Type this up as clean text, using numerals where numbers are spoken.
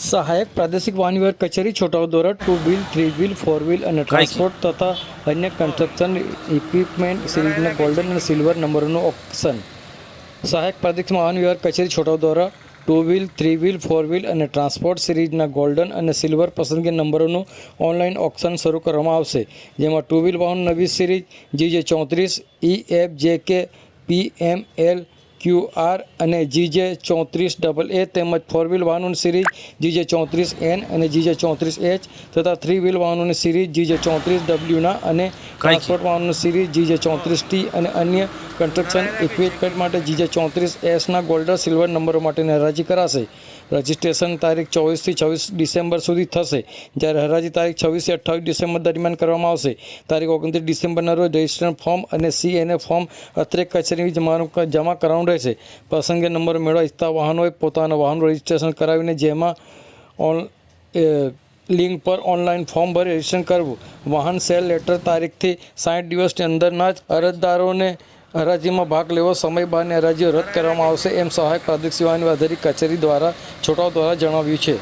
सहायक प्रादेशिक वाहन विभाग कचेरी Chhota Udepur two wheel, three wheel, four wheel અને ટ્રાન્સપોર્ટ તથા અન્ય કન્સ્ટ્રક્શન ઇક્વિપમેન્ટ સિરીઝના ગોલ્ડન અને સિલ્વર નંબરોનું ઓક્શન. સહાયક પ્રાદેશિક વાહન વિભાગ કચેરી Chhota Udepur two wheel, three wheel, four wheel અને ટ્રાન્સપોર્ટ સિરીઝના ગોલ્ડન અને સિલ્વર પસંદગી નંબરોનું ઓનલાઈન ઓક્શન શરૂ કરવામાં આવશે. જેમાં ટુ વ્હીલ વાહન નવી series GJ34, EFJK, PML, QR અને GJ34AA તેમજ ફોર વ્હીલ વાહનોની સિરીઝ GJ34N અને GJ34H તથા થ્રી વ્હીલ વાહનોની સિરીઝ GJ34Wના અને ટ્રાન્સપોર્ટ વાહનોની સિરીઝ GJ34T અને અન્ય કન્સ્ટ્રક્શન ઇક્વિપમેન્ટ માટે GJ34Sના ગોલ્ડ સિલ્વર નંબરો માટેની હરાજી કરાશે. રજિસ્ટ્રેશન તારીખ 24 થી 26 ડિસેમ્બર સુધી થશે, જ્યારે હરાજી તારીખ 26 થી 28 ડિસેમ્બર દરમિયાન કરવામાં આવશે. તારીખ 29 ડિસેમ્બરના રોજ રજિસ્ટ્રેશન ફોર્મ અને CNA ફોર્મ અત્રે કચેરી જમા કરવાનું રહેશે. પસંદગી નંબર મેળવવા ઈચ્છતા વાહનોએ પોતાના વાહનનું રજિસ્ટ્રેશન કરાવીને જેમાં લિંક પર ઓનલાઈન ફોર્મ ભરી રજિસ્ટ્રેશન કરવું. વાહન સેલ લેટર તારીખથી 60 દિવસની અંદરના જ અરજદારોને હરાજીમાં ભાગ લેવો. સમય બહારની હરાજીઓ રદ કરવામાં આવશે એમ સહાયક પ્રાદેશિક વાહન વિભાગ કચેરી દ્વારા છોટાઉદેપુર દ્વારા જણાવ્યું છે.